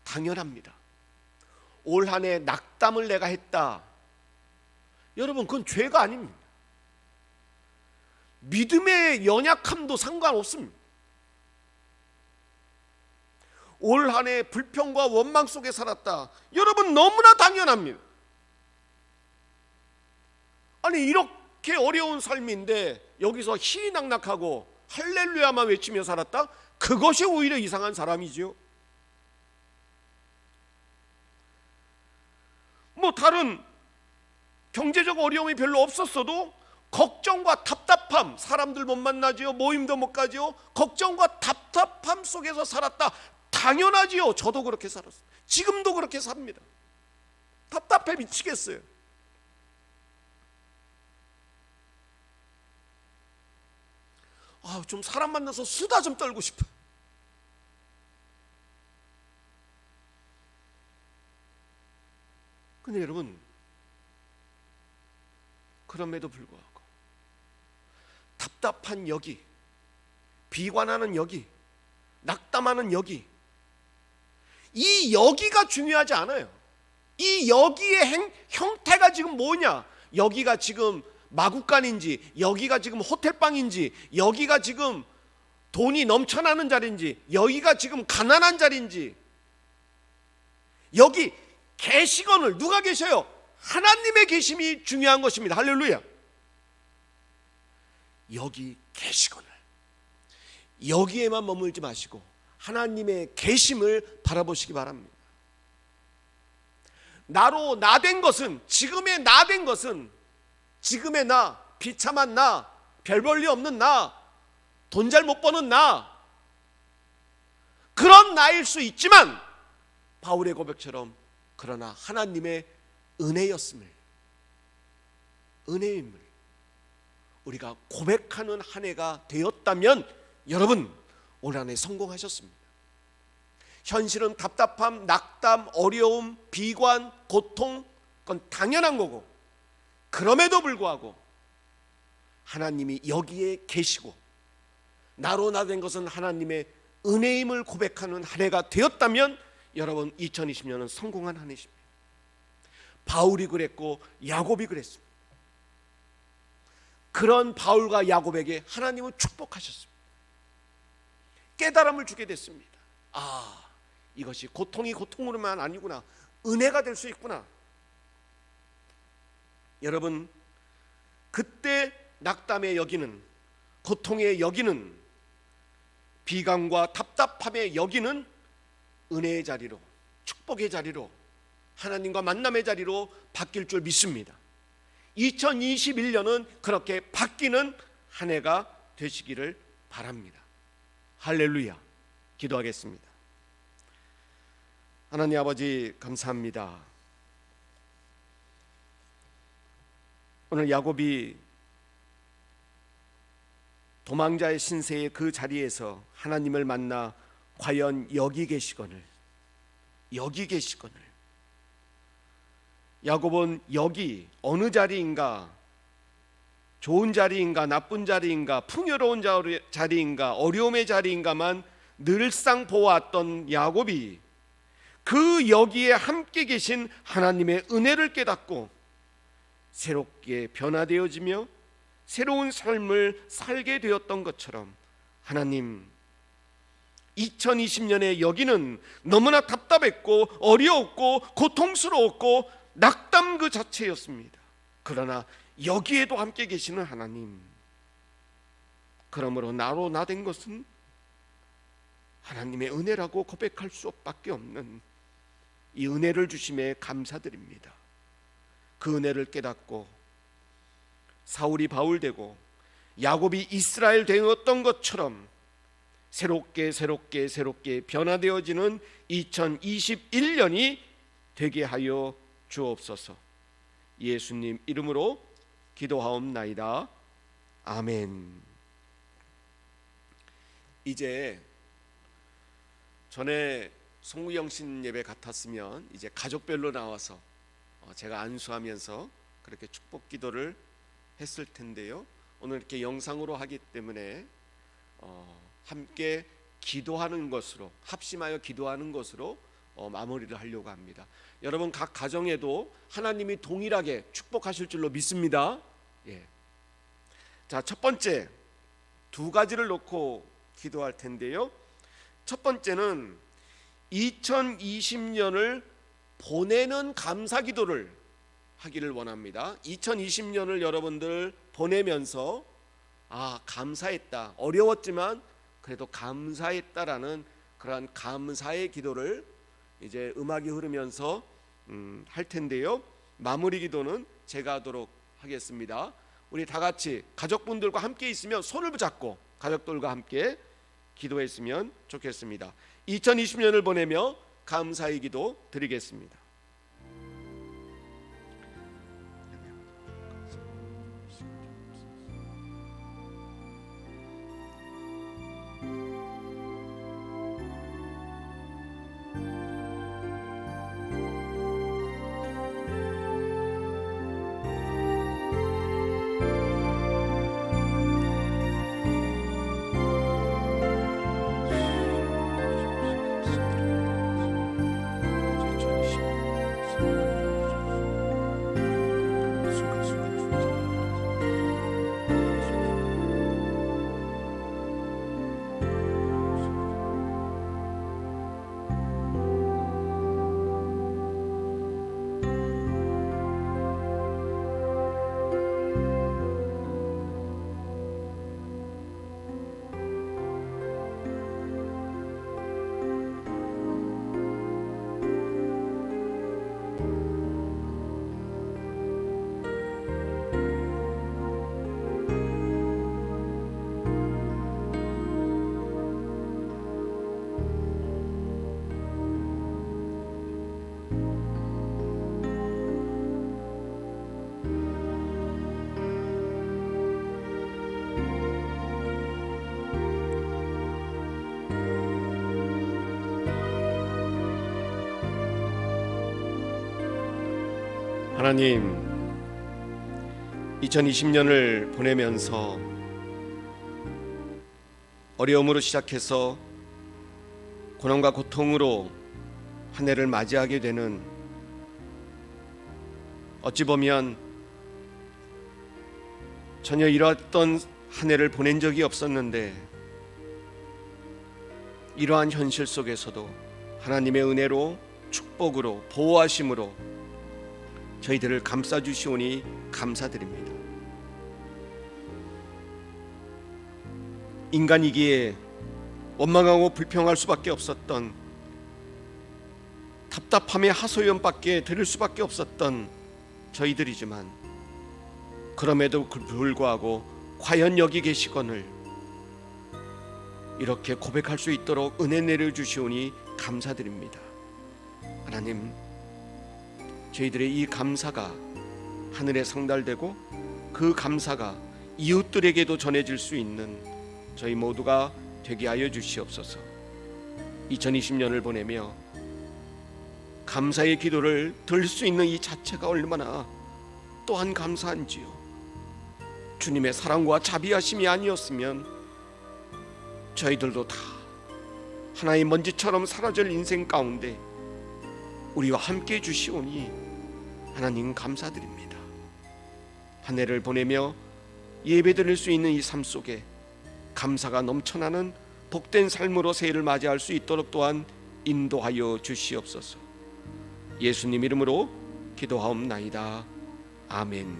당연합니다. 올 한 해 낙담을 내가 했다. 여러분, 그건 죄가 아닙니다. 믿음의 연약함도 상관없습니다. 올 한 해 불평과 원망 속에 살았다. 여러분, 너무나 당연합니다. 아니, 이렇게 어려운 삶인데 여기서 희희낙낙하고 할렐루야만 외치며 살았다? 그것이 오히려 이상한 사람이지요. 뭐 다른 경제적 어려움이 별로 없었어도 걱정과 답답함, 사람들 못 만나지요, 모임도 못 가지요, 걱정과 답답함 속에서 살았다. 당연하지요. 저도 그렇게 살았어요. 지금도 그렇게 삽니다. 답답해 미치겠어요. 좀 사람 만나서 수다 좀 떨고 싶어요. 근데 여러분, 그럼에도 불구하고 답답한 여기, 비관하는 여기, 낙담하는 여기, 이 여기가 중요하지 않아요. 이 여기의 형태가 지금 뭐냐? 여기가 지금 마구간인지, 여기가 지금 호텔방인지, 여기가 지금 돈이 넘쳐나는 자리인지, 여기가 지금 가난한 자리인지, 여기 계시거늘 누가 계셔요? 하나님의 계심이 중요한 것입니다. 할렐루야. 여기 계시거늘 여기에만 머물지 마시고 하나님의 계심을 바라보시기 바랍니다. 나로 나된 것은, 지금의 나된 것은, 지금의 나, 비참한 나, 별 볼 일 없는 나, 돈 잘 못 버는 나, 그런 나일 수 있지만 바울의 고백처럼 그러나 하나님의 은혜였음을, 은혜임을 우리가 고백하는 한 해가 되었다면 여러분 올 한 해 성공하셨습니다. 현실은 답답함, 낙담, 어려움, 비관, 고통, 그건 당연한 거고, 그럼에도 불구하고 하나님이 여기에 계시고 나로 나 된 것은 하나님의 은혜임을 고백하는 한 해가 되었다면 여러분 2020년은 성공한 한 해입니다. 바울이 그랬고 야곱이 그랬습니다. 그런 바울과 야곱에게 하나님은 축복하셨습니다. 깨달음을 주게 됐습니다. 아, 이것이 고통이 고통으로만 아니구나, 은혜가 될 수 있구나. 여러분, 그때 낙담의 여기는, 고통의 여기는, 비강과 답답함의 여기는 은혜의 자리로, 축복의 자리로, 하나님과 만남의 자리로 바뀔 줄 믿습니다. 2021년은 그렇게 바뀌는 한 해가 되시기를 바랍니다. 할렐루야. 기도하겠습니다. 하나님 아버지 감사합니다. 오늘 야곱이 도망자의 신세의 그 자리에서 하나님을 만나 과연 여기 계시거늘, 야곱은 여기 어느 자리인가, 좋은 자리인가, 나쁜 자리인가, 풍요로운 자리인가, 어려움의 자리인가만 늘상 보았던 야곱이 그 여기에 함께 계신 하나님의 은혜를 깨닫고 새롭게 변화되어지며 새로운 삶을 살게 되었던 것처럼, 하나님 2020년에 여기는 너무나 답답했고 어려웠고 고통스러웠고 낙담 그 자체였습니다. 그러나 여기에도 함께 계시는 하나님, 그러므로 나로 나 된 것은 하나님의 은혜라고 고백할 수밖에 없는 이 은혜를 주심에 감사드립니다. 그 은혜를 깨닫고 사울이 바울 되고 야곱이 이스라엘 되었던 것처럼 새롭게 변화되어지는 2021년이 되게 하여 주옵소서. 예수님 이름으로 기도하옵나이다. 아멘. 이제 전에 송구영신 예배 같았으면 이제 가족별로 나와서 제가 안수하면서 그렇게 축복 기도를 했을 텐데요. 오늘 이렇게 영상으로 하기 때문에 함께 기도하는 것으로, 합심하여 기도하는 것으로 마무리를 하려고 합니다. 여러분 각 가정에도 하나님이 동일하게 축복하실 줄로 믿습니다. 예. 자, 첫 번째 두 가지를 놓고 기도할 텐데요. 첫 번째는 2020년을 보내는 감사 기도를 하기를 원합니다. 2020년을 여러분들 보내면서 감사했다, 어려웠지만 그래도 감사했다라는 그러한 감사의 기도를 이제 음악이 흐르면서 할 텐데요. 마무리 기도는 제가 하도록 하겠습니다. 우리 다 같이 가족분들과 함께 있으면 손을 붙잡고 가족들과 함께 기도했으면 좋겠습니다. 2020년을 보내며 감사의 기도 드리겠습니다. 하나님, 2020년을 보내면서 어려움으로 시작해서 고난과 고통으로 한 해를 맞이하게 되는, 어찌 보면 전혀 이러했던 한 해를 보낸 적이 없었는데, 이러한 현실 속에서도 하나님의 은혜로, 축복으로, 보호하심으로 저희들을 감싸주시오니 감사드립니다. 인간이기에 원망하고 불평할 수밖에 없었던, 답답함의 하소연밖에 들을 수밖에 없었던 저희들이지만, 그럼에도 불구하고 과연 여기 계시거늘 이렇게 고백할 수 있도록 은혜 내려주시오니 감사드립니다. 하나님, 저희들의 이 감사가 하늘에 상달되고 그 감사가 이웃들에게도 전해질 수 있는 저희 모두가 되게 하여 주시옵소서. 2020년을 보내며 감사의 기도를 들을 수 있는 이 자체가 얼마나 또한 감사한지요. 주님의 사랑과 자비하심이 아니었으면 저희들도 다 하나의 먼지처럼 사라질 인생 가운데 우리와 함께 해주시오니 하나님 감사드립니다. 한 해를 보내며 예배드릴 수 있는 이 삶 속에 감사가 넘쳐나는 복된 삶으로 새해를 맞이할 수 있도록 또한 인도하여 주시옵소서. 예수님 이름으로 기도하옵나이다. 아멘.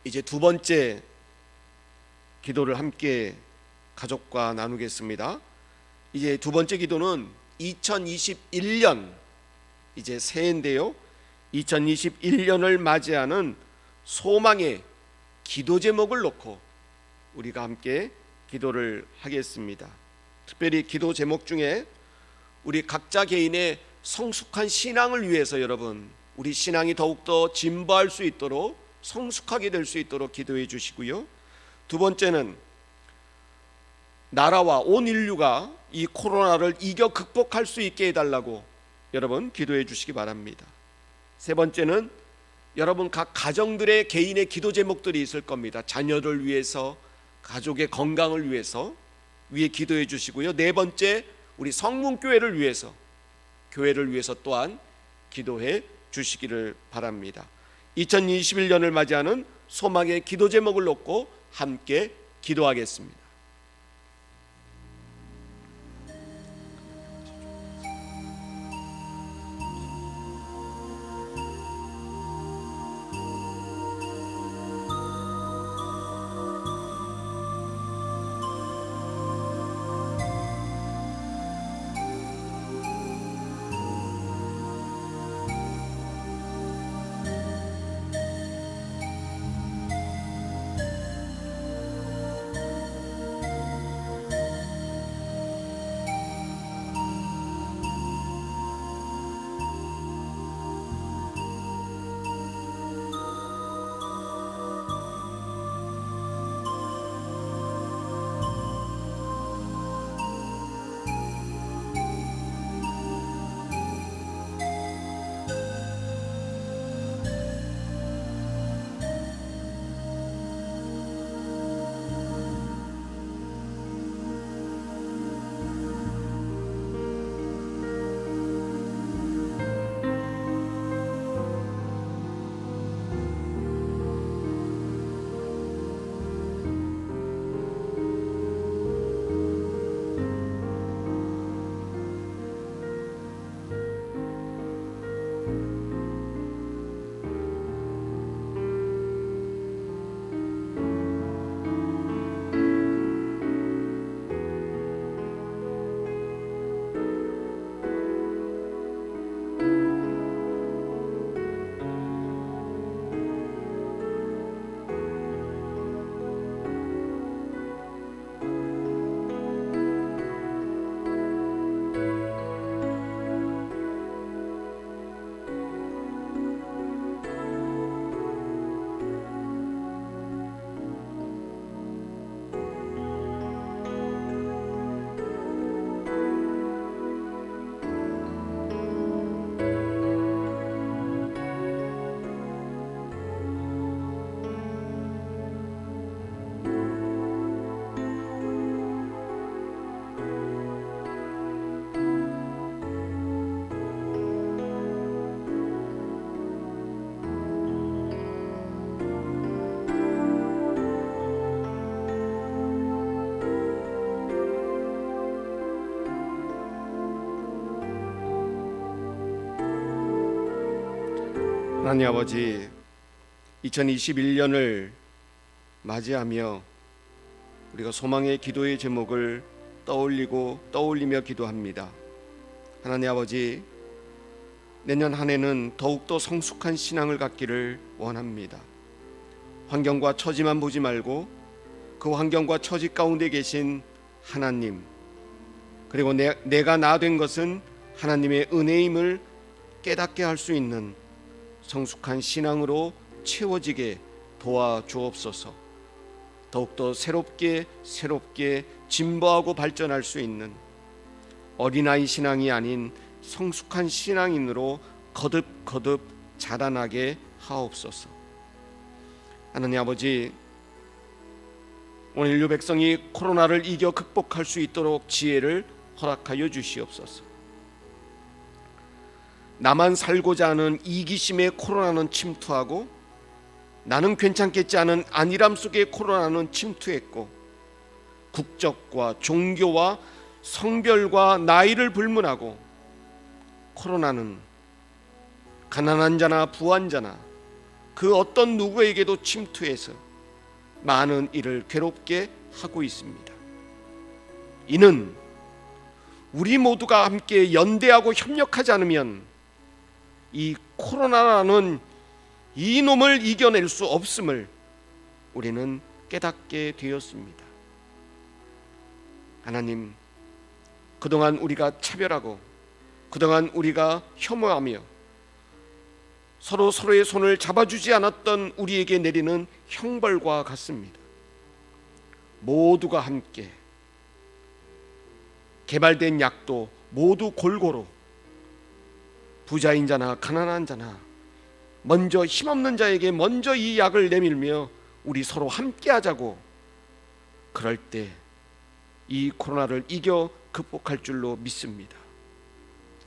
이제 두 번째 기도를 함께 가족과 나누겠습니다. 이제 두 번째 기도는 2021년, 이제 새해인데요, 2021년을 맞이하는 소망의 기도 제목을 놓고 우리가 함께 기도를 하겠습니다. 특별히 기도 제목 중에 우리 각자 개인의 성숙한 신앙을 위해서, 여러분, 우리 신앙이 더욱더 진보할 수 있도록, 성숙하게 될 수 있도록 기도해 주시고요. 두 번째는 나라와 온 인류가 이 코로나를 이겨 극복할 수 있게 해달라고 여러분 기도해 주시기 바랍니다. 세 번째는 여러분 각 가정들의 개인의 기도 제목들이 있을 겁니다. 자녀를 위해서, 가족의 건강을 위해서 위에 기도해 주시고요. 네 번째, 우리 성문교회를 위해서, 교회를 위해서 또한 기도해 주시기를 바랍니다. 2021년을 맞이하는 소망의 기도 제목을 놓고 함께 기도하겠습니다. 하나님 아버지, 2021년을 맞이하며 우리가 소망의 기도의 제목을 떠올리며 기도합니다. 하나님 아버지, 내년 한 해는 더욱더 성숙한 신앙을 갖기를 원합니다. 환경과 처지만 보지 말고 그 환경과 처지 가운데 계신 하나님, 그리고 내가 나 된 것은 하나님의 은혜임을 깨닫게 할 수 있는 성숙한 신앙으로 채워지게 도와주옵소서. 더욱더 새롭게 진보하고 발전할 수 있는 어린아이 신앙이 아닌 성숙한 신앙인으로 거듭 자라나게 하옵소서. 하나님 아버지, 오늘 인류 백성이 코로나를 이겨 극복할 수 있도록 지혜를 허락하여 주시옵소서. 나만 살고자 하는 이기심에 코로나는 침투하고 나는 괜찮겠지 않은 안일함 속에 코로나는 침투했고, 국적과 종교와 성별과 나이를 불문하고 코로나는 가난한 자나 부한 자나 그 어떤 누구에게도 침투해서 많은 일을 괴롭게 하고 있습니다. 이는 우리 모두가 함께 연대하고 협력하지 않으면 이 코로나라는 이 놈을 이겨낼 수 없음을 우리는 깨닫게 되었습니다. 하나님, 그동안 우리가 차별하고 그동안 우리가 혐오하며 서로의 손을 잡아주지 않았던 우리에게 내리는 형벌과 같습니다. 모두가 함께 개발된 약도 모두 골고루 부자인 자나 가난한 자나 먼저 힘없는 자에게 먼저 이 약을 내밀며 우리 서로 함께 하자고, 그럴 때 이 코로나를 이겨 극복할 줄로 믿습니다.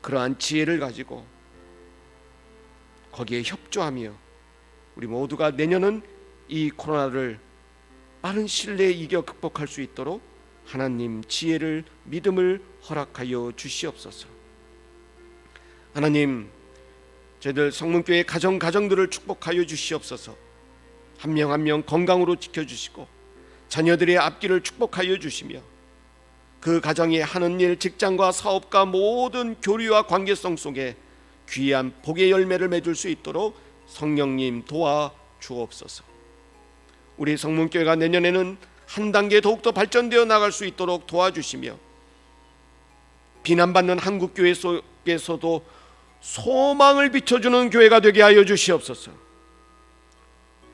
그러한 지혜를 가지고 거기에 협조하며 우리 모두가 내년은 이 코로나를 빠른 시일 내에 이겨 극복할 수 있도록 하나님 지혜를, 믿음을 허락하여 주시옵소서. 하나님, 저희들 성문교회 가정들을 축복하여 주시옵소서. 한 명 한 명 건강으로 지켜주시고 자녀들의 앞길을 축복하여 주시며 그 가정에 하는 일, 직장과 사업과 모든 교류와 관계성 속에 귀한 복의 열매를 맺을 수 있도록 성령님 도와주옵소서. 우리 성문교회가 내년에는 한 단계 더욱더 발전되어 나갈 수 있도록 도와주시며 비난받는 한국교회 속에서도 소망을 비춰주는 교회가 되게 하여 주시옵소서.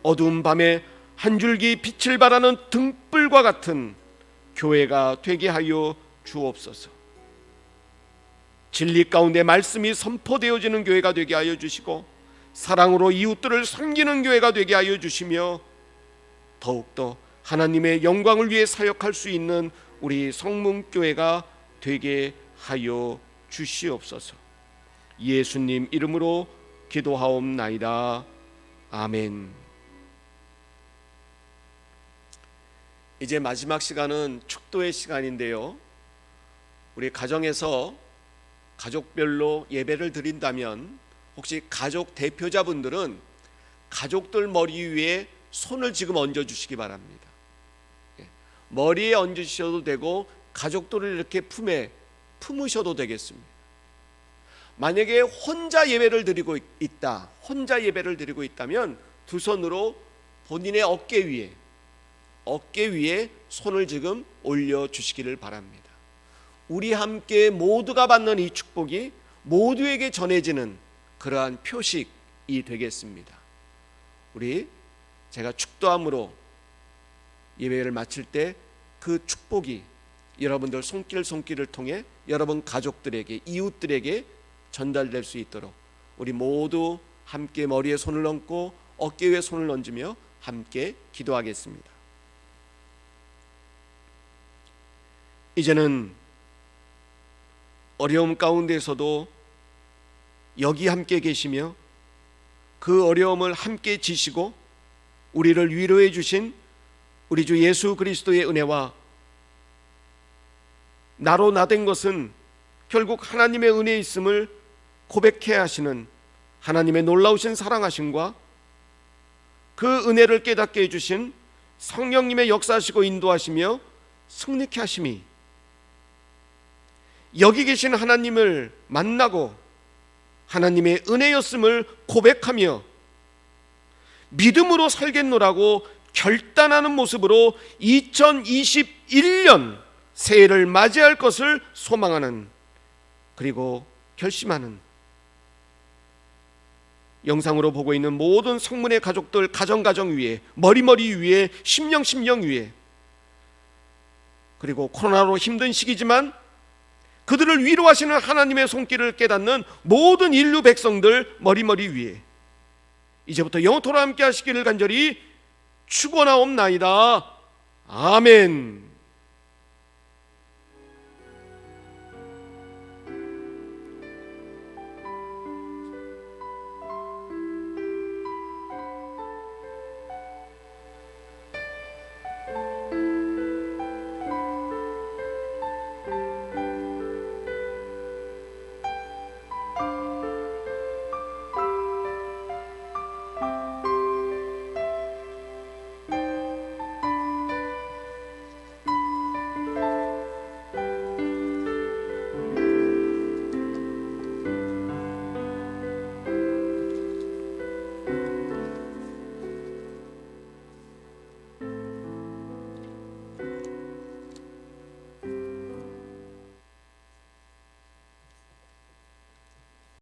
어두운 밤에 한 줄기 빛을 발하는 등불과 같은 교회가 되게 하여 주옵소서. 진리 가운데 말씀이 선포되어지는 교회가 되게 하여 주시고 사랑으로 이웃들을 섬기는 교회가 되게 하여 주시며 더욱더 하나님의 영광을 위해 사역할 수 있는 우리 성문교회가 되게 하여 주시옵소서. 예수님 이름으로 기도하옵나이다. 아멘. 이제 마지막 시간은 축도의 시간인데요, 우리 가정에서 가족별로 예배를 드린다면 혹시 가족 대표자분들은 가족들 머리 위에 손을 지금 얹어주시기 바랍니다. 머리에 얹으셔도 되고 가족들을 이렇게 품으셔도 되겠습니다. 만약에 혼자 예배를 드리고 있다면 두 손으로 본인의 어깨 위에 손을 지금 올려주시기를 바랍니다. 우리 함께 모두가 받는 이 축복이 모두에게 전해지는 그러한 표식이 되겠습니다. 제가 축도함으로 예배를 마칠 때 그 축복이 여러분들 손길을 통해 여러분 가족들에게, 이웃들에게 전달될 수 있도록 우리 모두 함께 머리에 손을 얹고 어깨 위에 손을 얹으며 함께 기도하겠습니다. 이제는 어려움 가운데서도 여기 함께 계시며 그 어려움을 함께 지시고 우리를 위로해 주신 우리 주 예수 그리스도의 은혜와 나로 나 된 것은 결국 하나님의 은혜에 있음을 고백해야 하시는 하나님의 놀라우신 사랑하심과 그 은혜를 깨닫게 해주신 성령님의 역사하시고 인도하시며 승리케 하심이 여기 계신 하나님을 만나고 하나님의 은혜였음을 고백하며 믿음으로 살겠노라고 결단하는 모습으로 2021년 새해를 맞이할 것을 소망하는, 그리고 결심하는, 영상으로 보고 있는 모든 성문의 가족들 가정 위에, 머리 위에, 심령 위에, 그리고 코로나로 힘든 시기지만 그들을 위로하시는 하나님의 손길을 깨닫는 모든 인류 백성들 머리 위에 이제부터 영원토록 함께 하시기를 간절히 축원하옵나이다. 아멘.